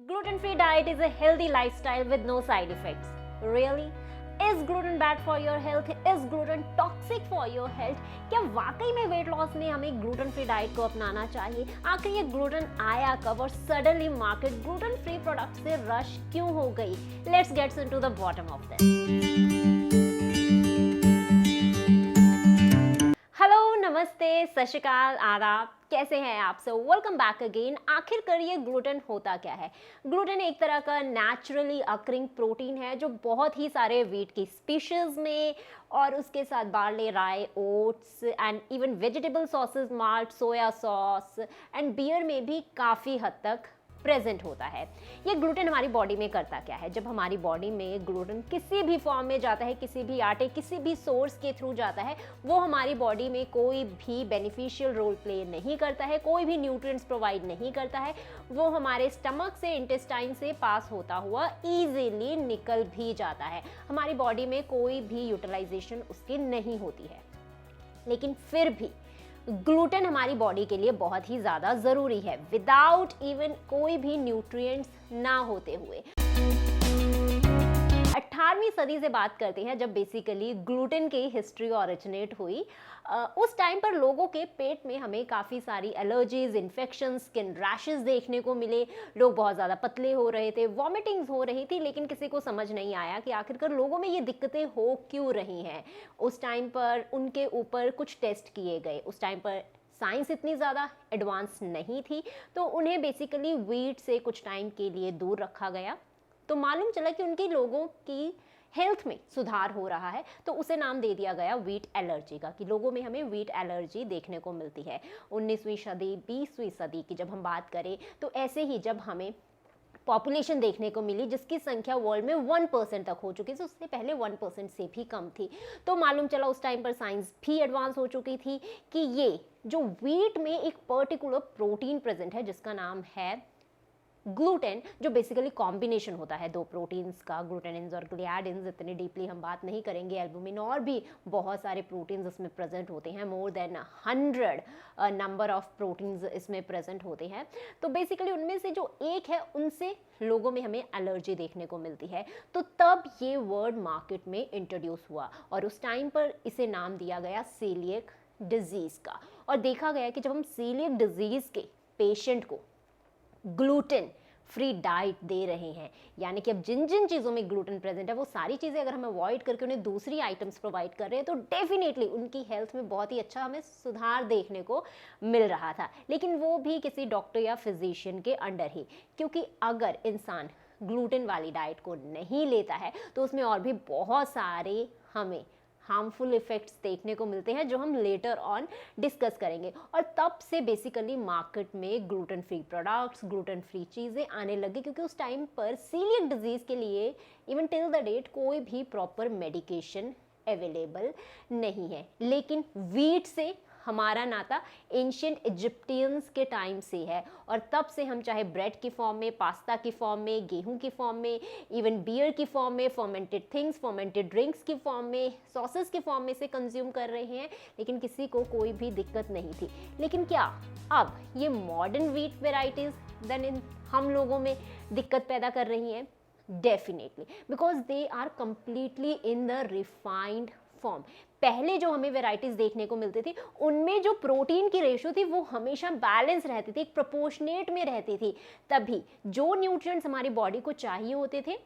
Gluten-free diet is a healthy lifestyle with no side effects. Really? Is gluten bad for your health? Is gluten toxic for your health? क्या वाकई में weight loss में हमें gluten free diet को अपनाना चाहिए? आखिर ये ग्लूटेन आया कब और suddenly market gluten free product से रश क्यों हो गई? Let's get into the bottom of this. Hello, नमस्ते, सत श्री अकाल, आदाब, कैसे हैं आप सब? Welcome back again. आखिरकार ये ग्लूटेन होता क्या है? ग्लूटेन एक तरह का नेचुरली अकरिंग प्रोटीन है जो बहुत ही सारे व्हीट की स्पीशीज में और उसके साथ barley, rye, oats and even vegetable sausage, malt, soya sauce and beer में भी काफ़ी हद तक प्रेजेंट होता है। ये ग्लूटेन हमारी बॉडी में करता क्या है? जब हमारी बॉडी में ग्लूटेन किसी भी फॉर्म में जाता है, किसी भी आटे, किसी भी सोर्स के थ्रू जाता है, वो हमारी बॉडी में कोई भी बेनिफिशियल रोल प्ले नहीं करता है, कोई भी न्यूट्रिएंट्स प्रोवाइड नहीं करता है। वो हमारे स्टमक से, इंटेस्टाइन से पास होता हुआ ईजिली निकल भी जाता है। हमारी बॉडी में कोई भी यूटिलाइजेशन उसकी नहीं होती है। लेकिन फिर भी ग्लूटेन हमारी बॉडी के लिए बहुत ही ज़्यादा ज़रूरी है, विदाउट इवन कोई भी न्यूट्रिएंट्स ना होते हुए। 18वीं सदी से बात करते हैं, जब बेसिकली ग्लूटेन की हिस्ट्री ओरिजिनेट हुई। उस टाइम पर लोगों के पेट में हमें काफ़ी सारी एलर्जीज, इन्फेक्शन, स्किन रैशेस देखने को मिले। लोग बहुत ज़्यादा पतले हो रहे थे, वॉमिटिंग्स हो रही थी, लेकिन किसी को समझ नहीं आया कि आखिरकार लोगों में ये दिक्कतें हो क्यों रही हैं। उस टाइम पर उनके ऊपर कुछ टेस्ट किए गए। उस टाइम पर साइंस इतनी ज़्यादा एडवांस नहीं थी, तो उन्हें बेसिकली व्हीट से कुछ टाइम के लिए दूर रखा गया। तो मालूम चला कि उनके लोगों की हेल्थ में सुधार हो रहा है, तो उसे नाम दे दिया गया व्हीट एलर्जी का, कि लोगों में हमें व्हीट एलर्जी देखने को मिलती है। 19वीं सदी, 20वीं सदी की जब हम बात करें, तो ऐसे ही जब हमें पॉपुलेशन देखने को मिली जिसकी संख्या वर्ल्ड में 1% तक हो चुकी थी, उससे पहले 1% से भी कम थी, तो मालूम चला उस टाइम पर साइंस भी एडवांस हो चुकी थी कि ये जो व्हीट में एक पर्टिकुलर प्रोटीन प्रेजेंट है जिसका नाम है ग्लूटेन, जो बेसिकली कॉम्बिनेशन होता है दो प्रोटीन्स का, ग्लूटेनिन्स और ग्लियाडिन्स। इतनी डीपली हम बात नहीं करेंगे। एल्बुमिन और भी बहुत सारे प्रोटीन्स इसमें प्रेजेंट होते हैं, more than 100 number of proteins इसमें प्रेजेंट होते हैं। तो बेसिकली उनमें से जो एक है, उनसे लोगों में हमें एलर्जी देखने को मिलती है। तो तब ये वर्ड मार्केट में इंट्रोड्यूस हुआ और उस टाइम पर इसे नाम दिया गया सीलिएक डिजीज़ का। और देखा गया कि जब हम सीलिएक डिजीज़ के पेशेंट को ग्लूटेन फ्री डाइट दे रहे हैं, यानी कि अब जिन जिन चीज़ों में ग्लूटेन प्रेजेंट है वो सारी चीज़ें अगर हम अवॉइड करके उन्हें दूसरी आइटम्स प्रोवाइड कर रहे हैं, तो डेफिनेटली उनकी हेल्थ में बहुत ही अच्छा हमें सुधार देखने को मिल रहा था। लेकिन वो भी किसी डॉक्टर या फिजिशियन के अंडर ही, क्योंकि अगर इंसान ग्लूटेन वाली डाइट को नहीं लेता है तो उसमें और भी बहुत सारे हमें हार्मफुल इफेक्ट्स देखने को मिलते हैं, जो हम लेटर ऑन डिस्कस करेंगे। और तब से बेसिकली मार्केट में gluten free products, gluten free चीज़ें आने लगी, क्योंकि उस टाइम पर सीलिएक डिजीज़ के लिए इवन टिल द डेट कोई भी प्रॉपर मेडिकेशन अवेलेबल नहीं है। लेकिन व्हीट से हमारा नाता एंशिएंट इजिप्टियंस के टाइम से है, और तब से हम चाहे ब्रेड की फॉर्म में, पास्ता की फॉर्म में, गेहूं की फॉर्म में, इवन बियर की फॉर्म में, फर्मेंटेड थिंग्स, फर्मेंटेड ड्रिंक्स की फॉर्म में, सॉसेस की फॉर्म में से कंज्यूम कर रहे हैं, लेकिन किसी को कोई भी दिक्कत नहीं थी। लेकिन क्या अब ये मॉडर्न व्हीट वेराइटीज़ देन हम लोगों में दिक्कत पैदा कर रही हैं? Definitely, because they are completely in the refined form. पहले जो हमें वेराइटीज देखने को मिलती थी, उनमें जो प्रोटीन की रेशियो थी वो हमेशा बैलेंस रहती थी, एक प्रोपोर्शनेट में रहती थी। तभी जो न्यूट्रिएंट्स हमारी बॉडी को चाहिए होते थे,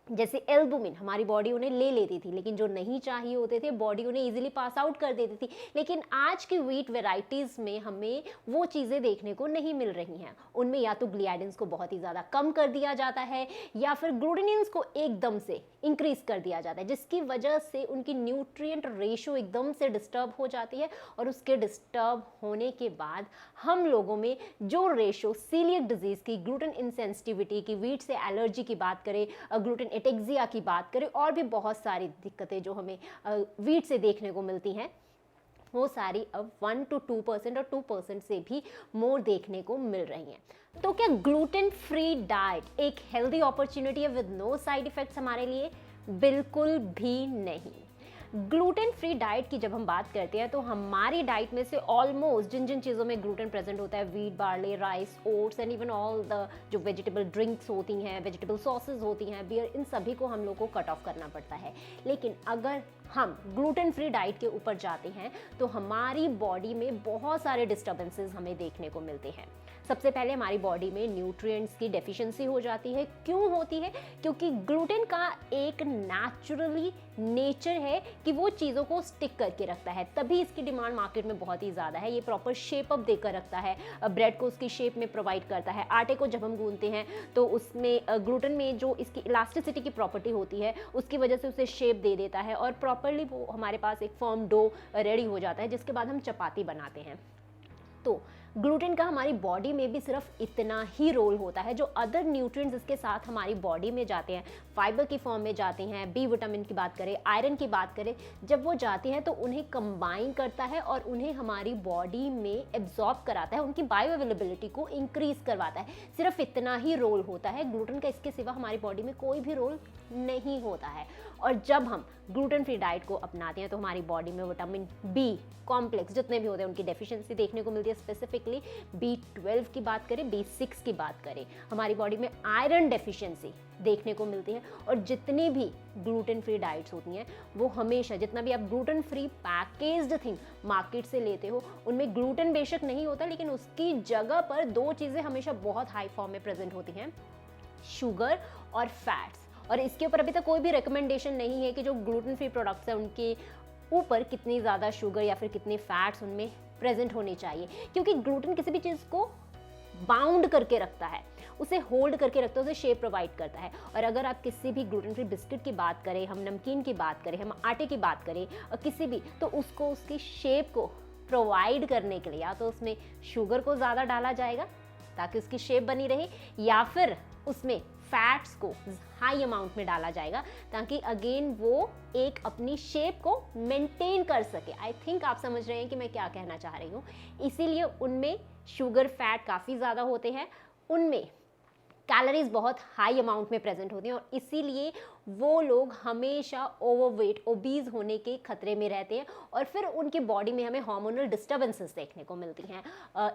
जैसे एल्बुमिन, हमारी बॉडी उन्हें ले लेती थी, लेकिन जो नहीं चाहिए होते थे बॉडी उन्हें इजीली पास आउट कर देती थी। लेकिन आज की व्हीट वेराइटीज़ में हमें वो चीज़ें देखने को नहीं मिल रही हैं। उनमें या तो ग्लियाडिन्स को बहुत ही ज़्यादा कम कर दिया जाता है, या फिर ग्लूटेनिन्स को एकदम से इंक्रीज कर दिया जाता है, जिसकी वजह से उनकी न्यूट्रिएंट रेशियो एकदम से डिस्टर्ब हो जाती है। और उसके डिस्टर्ब होने के बाद हम लोगों में जो रेशियो सीलिएक डिजीज़ की, ग्लूटेन इंसेंसिटिविटी की, व्हीट से एलर्जी की बात करें, ग्लूटेन एटेक्सिया की बात करें, और भी बहुत सारी दिक्कतें जो हमें व्हीट से देखने को मिलती हैं, वो सारी अब 1 to 2% और 2% से भी मोर देखने को मिल रही हैं। तो क्या ग्लूटेन फ्री डाइट एक हेल्दी अपॉर्चुनिटी है विद नो साइड इफेक्ट्स हमारे लिए? बिल्कुल भी नहीं। ग्लूटेन फ्री डाइट की जब हम बात करते हैं तो हमारी डाइट में से ऑलमोस्ट जिन जिन चीज़ों में ग्लूटेन प्रेजेंट होता है, wheat, barley, rice, oats and even all the जो वेजिटेबल ड्रिंक्स होती हैं, वेजिटेबल सॉसेज होती हैं, बियर, इन सभी को हम लोग को कट ऑफ करना पड़ता है। लेकिन अगर हम ग्लूटेन फ्री डाइट के ऊपर जाते हैं तो हमारी बॉडी में बहुत सारे डिस्टर्बेंसेस हमें देखने को मिलते हैं। सबसे पहले हमारी बॉडी में न्यूट्रिएंट्स की डेफिशिएंसी हो जाती है। क्यों होती है? क्योंकि ग्लूटेन का एक नेचुरली नेचर है कि वो चीज़ों को स्टिक करके रखता है, तभी इसकी डिमांड मार्केट में बहुत ही ज़्यादा है। ये प्रॉपर शेप अप देकर रखता है, ब्रेड को उसकी शेप में प्रोवाइड करता है। आटे को जब हम गूंथते हैं तो उसमें ग्लूटेन में जो इसकी इलास्टिसिटी की प्रॉपर्टी होती है उसकी वजह से उसे शेप दे देता है और प्रॉपरली वो हमारे पास एक फर्म डो रेडी हो जाता है, जिसके बाद हम चपाती बनाते हैं। तो ग्लूटेन का हमारी बॉडी में भी सिर्फ इतना ही रोल होता है। जो अदर न्यूट्रिएंट्स इसके साथ हमारी बॉडी में जाते हैं, फाइबर की फॉर्म में जाते हैं, बी विटामिन की बात करें, आयरन की बात करें, जब वो जाते हैं तो उन्हें कंबाइन करता है और उन्हें हमारी बॉडी में एब्जॉर्ब कराता है, उनकी बायो अवेलेबिलिटी को इंक्रीज करवाता है। सिर्फ इतना ही रोल होता है ग्लूटेन का, इसके सिवा हमारी बॉडी में कोई भी रोल नहीं होता है। और जब हम ग्लूटेन फ्री डाइट को अपनाते हैं तो हमारी बॉडी में विटामिन बी कॉम्प्लेक्स जितने भी होते हैं उनकी डेफिशिएंसी देखने को मिलती है। स्पेसिफिकली B12 की बात करें, B6 की बात करें, हमारी बॉडी में आयरन डेफिशिएंसी देखने को मिलती है। और जितनी भी ग्लूटेन फ्री डाइट्स होती हैं वो हमेशा, जितना भी आप gluten free packaged thing market से लेते हो, उनमें ग्लूटेन बेशक नहीं होता, लेकिन उसकी जगह पर दो चीज़ें हमेशा बहुत हाई फॉर्म में प्रेजेंट होती हैं, शुगर और फैट्स। और इसके ऊपर अभी तक कोई भी रिकमेंडेशन नहीं है कि जो ग्लूटेन फ्री प्रोडक्ट्स हैं उनके ऊपर कितनी ज़्यादा शुगर या फिर कितनी फैट्स उनमें प्रेजेंट होनी चाहिए, क्योंकि ग्लूटेन किसी भी चीज़ को बाउंड करके रखता है, उसे होल्ड करके रखता है, उसे शेप प्रोवाइड करता है। और अगर आप किसी भी ग्लूटेन फ्री बिस्किट की बात करें, हम नमकीन की बात करें, हम आटे की बात करें, और किसी भी, तो उसको उसकी शेप को प्रोवाइड करने के लिए या तो उसमें शुगर को ज़्यादा डाला जाएगा ताकि उसकी शेप बनी रहे, या फिर उसमें फैट्स को हाई अमाउंट में डाला जाएगा ताकि अगेन वो एक अपनी शेप को मेंटेन कर सके। आई थिंक आप समझ रहे हैं कि मैं क्या कहना चाह रही हूँ। इसीलिए उनमें शुगर फैट काफ़ी ज़्यादा होते हैं, उनमें कैलोरीज बहुत हाई अमाउंट में प्रेजेंट होती हैं और इसीलिए वो लोग हमेशा ओवरवेट, ओबीज होने के खतरे में रहते हैं और फिर उनकी बॉडी में हमें हार्मोनल डिस्टर्बेंसेस देखने को मिलती हैं।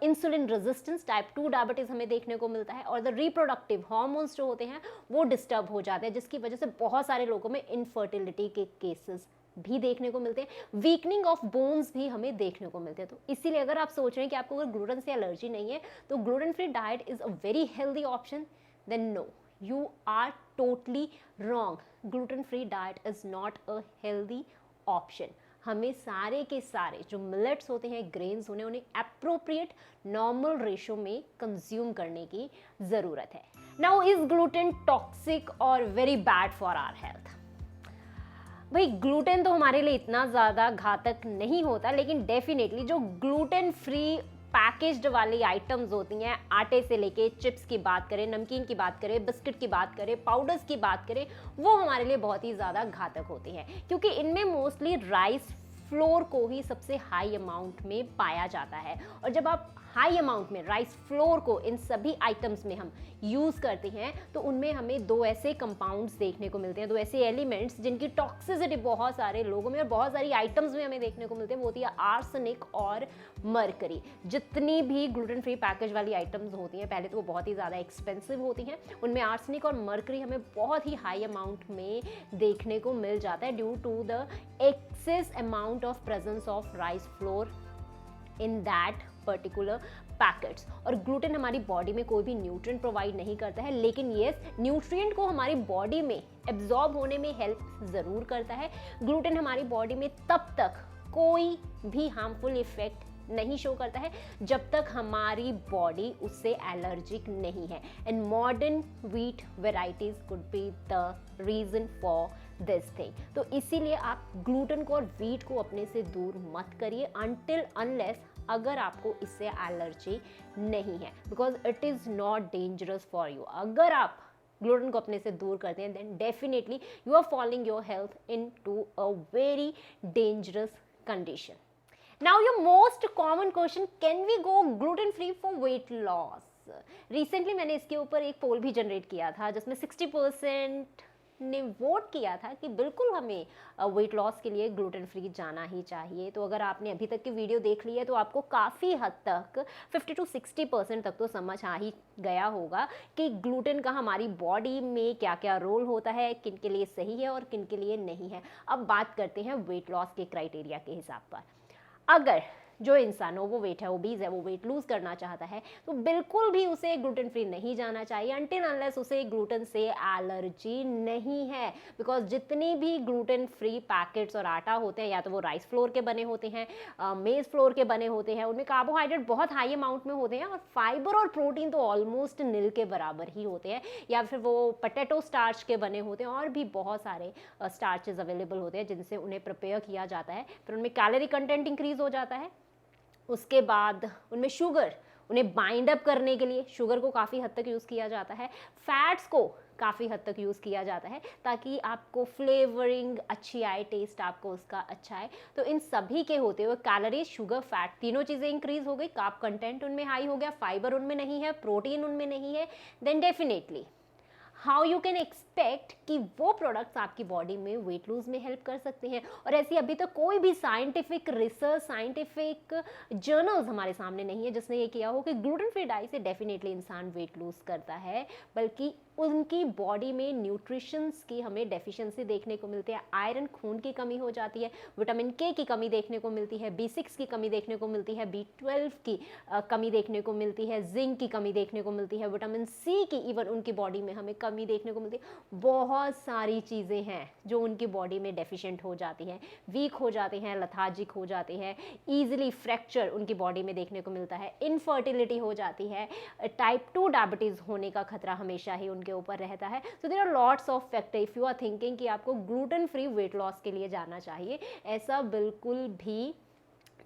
इंसुलिन रेजिस्टेंस, टाइप 2 डायबिटीज़ हमें देखने को मिलता है और द रिप्रोडक्टिव हार्मोन्स जो होते हैं वो डिस्टर्ब हो जाते हैं, जिसकी वजह से बहुत सारे लोगों में इनफर्टिलिटी के केसेस भी देखने को मिलते हैं। वीकनिंग ऑफ बोन्स भी हमें देखने को मिलते हैं। तो इसीलिए अगर आप सोच रहे हैं कि आपको अगर ग्लूटेन से एलर्जी नहीं है तो gluten free diet is a very healthy option, then no, you are totally wrong. Gluten free diet is not a healthy option. हमें सारे के सारे जो मिलेट्स होते हैं, ग्रेन्स होने, उन्हें अप्रोप्रिएट नॉर्मल रेशो में कंज्यूम करने की ज़रूरत है। नाउ इज ग्लूटेन टॉक्सिक और very bad for our health? भाई ग्लूटेन तो हमारे लिए इतना ज़्यादा घातक नहीं होता, लेकिन डेफिनेटली जो ग्लूटेन फ्री पैकेज्ड वाली आइटम्स होती हैं, आटे से लेके चिप्स की बात करें, नमकीन की बात करें, बिस्किट की बात करें, पाउडर्स की बात करें, वो हमारे लिए बहुत ही ज़्यादा घातक होती हैं क्योंकि इनमें मोस्टली राइस फ्लोर को ही सबसे हाई अमाउंट में पाया जाता है। और जब आप हाई अमाउंट में राइस फ्लोर को इन सभी आइटम्स में हम यूज़ करते हैं तो उनमें हमें दो ऐसे कंपाउंड्स देखने को मिलते हैं, दो ऐसे एलिमेंट्स जिनकी टॉक्सिसिटी बहुत सारे लोगों में और बहुत सारी आइटम्स में हमें देखने को मिलते हैं। वो होती है आर्सेनिक और मरकरी। जितनी भी ग्लूटेन फ्री पैकेज वाली आइटम्स होती हैं, पहले तो वो बहुत ही ज़्यादा एक्सपेंसिव होती हैं, उनमें आर्सेनिक और मरकरी हमें बहुत ही हाई अमाउंट में देखने को मिल जाता है due to the excess amount of presence of rice flour in that particular packets. और ग्लूटेन हमारी बॉडी में कोई भी न्यूट्रिएंट प्रोवाइड नहीं करता है, लेकिन येस, न्यूट्रिएंट को हमारी बॉडी में एब्जॉर्ब होने में हेल्प ज़रूर करता है। ग्लूटेन हमारी बॉडी में तब तक कोई भी हार्मफुल इफेक्ट नहीं शो करता है जब तक हमारी बॉडी उससे एलर्जिक नहीं है। And modern wheat varieties could be the reason for this thing. तो इसीलिए आप ग्लूटेन को और व्हीट को अपने से दूर मत करिए अनटिल अनलेस अगर आपको इससे एलर्जी नहीं है, because it is not dangerous for you. अगर आप ग्लूटेन को अपने से दूर करते हैं then definitely you are following your health into a very dangerous condition. Now your most common question, can we go gluten free for weight loss? Recently मैंने इसके ऊपर एक पोल भी जनरेट किया था जिसमें 60% ने वोट किया था कि बिल्कुल हमें वेट लॉस के लिए ग्लूटेन फ्री जाना ही चाहिए। तो अगर आपने अभी तक की वीडियो देख ली है तो आपको काफ़ी हद तक 50 to 60% तक तो समझ आ ही गया होगा कि ग्लूटेन का हमारी बॉडी में क्या क्या रोल होता है, किन के लिए सही है और किन के लिए नहीं है। अब बात करते हैं वेट लॉस के क्राइटेरिया के हिसाब पर। अगर जो इंसान ओवरवेट है, ओबीज है, वो वेट लूज करना चाहता है तो बिल्कुल भी उसे ग्लूटेन फ्री नहीं जाना चाहिए अनटिल अनलेस उसे ग्लूटेन से एलर्जी नहीं है। बिकॉज जितनी भी ग्लूटेन फ्री पैकेट्स और आटा होते हैं या तो वो राइस फ्लोर के बने होते हैं, मेज फ्लोर के बने होते हैं, उनमें कार्बोहाइड्रेट बहुत हाई अमाउंट में होते हैं और फाइबर और प्रोटीन तो ऑलमोस्ट नील के बराबर ही होते हैं, या फिर वो पोटैटो स्टार्च के बने होते हैं और भी बहुत सारे स्टार्चेस अवेलेबल होते हैं जिनसे उन्हें प्रिपेयर किया जाता है। फिर उनमें कैलोरी कंटेंट इंक्रीज हो जाता है। उसके बाद उनमें शुगर, उन्हें बाइंड अप करने के लिए शुगर को काफ़ी हद तक यूज़ किया जाता है। फैट्स को काफ़ी हद तक यूज़ किया जाता है ताकि आपको फ्लेवरिंग अच्छी आए, टेस्ट आपको उसका अच्छा आए। तो इन सभी के होते हुए कैलोरी, शुगर, फैट तीनों चीज़ें इंक्रीज हो गई, कार्ब कंटेंट उनमें हाई हो गया, फाइबर उनमें नहीं है, प्रोटीन उनमें नहीं है, then definitely how you can expect कि वो प्रोडक्ट्स आपकी बॉडी में वेट लूज में हेल्प कर सकते हैं। और ऐसी अभी तक कोई भी साइंटिफिक रिसर्च, साइंटिफिक जर्नल्स हमारे सामने नहीं है जिसने ये किया हो कि ग्लूटेन फ्री डाइट से डेफिनेटली इंसान वेट लूज करता है, बल्कि उनकी बॉडी में न्यूट्रिशंस की हमें डेफिशिएंसी देखने को मिलती है। आयरन, खून की कमी हो जाती है, विटामिन के की कमी देखने को मिलती है, B6 की कमी देखने को मिलती है, B12 की कमी देखने को मिलती है, जिंक की कमी देखने को मिलती है, विटामिन सी की इवन उनकी बॉडी में हमें कमी देखने को मिलती है। बहुत सारी चीज़ें हैं जो उनकी बॉडी में डेफिशिएंट हो जाती हैं, वीक हो जाते हैं, लथार्जिक हो जाते हैं, ईजिली फ्रैक्चर उनकी बॉडी में देखने को मिलता है, इनफर्टिलिटी हो जाती है, टाइप 2 डायबिटीज़ होने का खतरा हमेशा ही उनके ऊपर रहता है। So there are lots of factor. If you are thinking कि आपको ग्लूटेन फ्री वेट लॉस के लिए जाना चाहिए, ऐसा बिल्कुल भी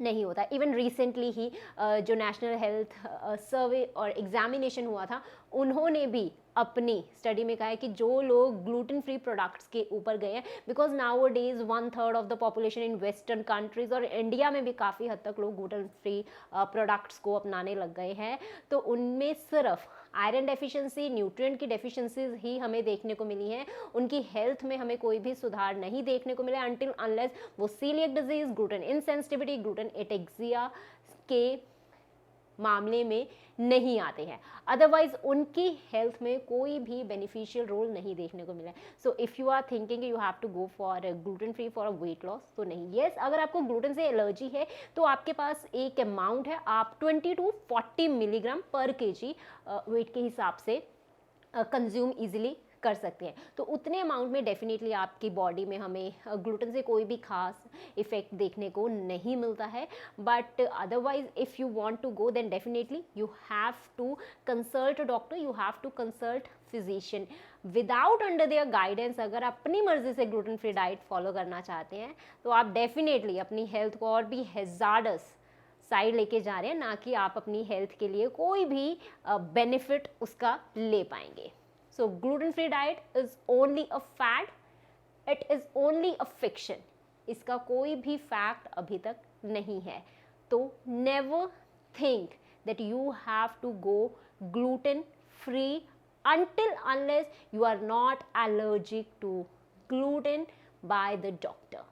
नहीं होता। इवन रिसेंटली ही जो नेशनल हेल्थ सर्वे और एग्जामिनेशन हुआ था, उन्होंने भी अपनी स्टडी में कहा है कि जो लोग ग्लूटेन फ्री प्रोडक्ट्स के ऊपर गए हैं, because now days 1/3 of the population in western countries और इंडिया में भी काफ़ी हद तक लोग ग्लूटेन फ्री प्रोडक्ट्स को अपनाने लग गए हैं, तो उनमें सिर्फ आयरन डेफिशिएंसी, न्यूट्रिएंट की डेफिशिएंसीज ही हमें देखने को मिली हैं। उनकी हेल्थ में हमें कोई भी सुधार नहीं देखने को मिला अनटिल अनलेस वो celiac disease, gluten insensitivity, gluten ataxia के मामले में नहीं आते हैं। अदरवाइज उनकी हेल्थ में कोई भी बेनिफिशियल रोल नहीं देखने को मिला है। So if you are thinking you have to go for gluten free for a weight loss, तो नहीं। येस, अगर आपको ग्लूटेन से एलर्जी है तो आपके पास एक अमाउंट है, आप 20 to 40 मिलीग्राम पर kg वेट के हिसाब से कंज्यूम ईजिली कर सकते हैं। तो उतने अमाउंट में डेफिनेटली आपकी बॉडी में हमें ग्लूटेन से कोई भी खास इफेक्ट देखने को नहीं मिलता है। But otherwise if you want to go then definitely you have to consult a doctor, you have to consult physician. Without under their guidance अगर आप अपनी मर्जी से ग्लूटेन फ्री डाइट फॉलो करना चाहते हैं तो आप डेफिनेटली अपनी हेल्थ को और भी हैजार्डस साइड लेके जा रहे हैं, ना कि आप अपनी हेल्थ के लिए कोई भी बेनिफिट उसका ले पाएंगे। So gluten-free diet is only a fad. It is only a fiction. इसका कोई भी फैक्ट अभी तक नहीं है। तो never think that you have to go gluten free until unless you are not allergic to gluten by the doctor.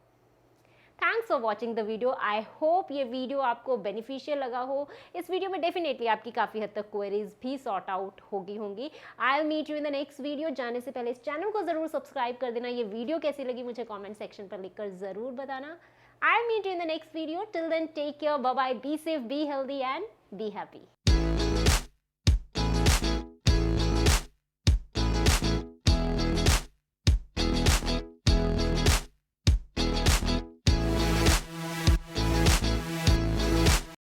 Thanks for watching the video. I hope ये video आपको बेनिफिशियल लगा हो। इस वीडियो में डेफिनेटली आपकी काफ़ी हद तक क्वेरीज भी सॉर्ट आउट होंगी। I will meet you in the next video. जाने से पहले इस चैनल को ज़रूर सब्सक्राइब कर देना। ये वीडियो कैसी लगी मुझे कॉमेंट सेक्शन पर लिखकर ज़रूर बताना। I will meet you in the next video. Till then take care, bye bye, be safe, be healthy and be happy.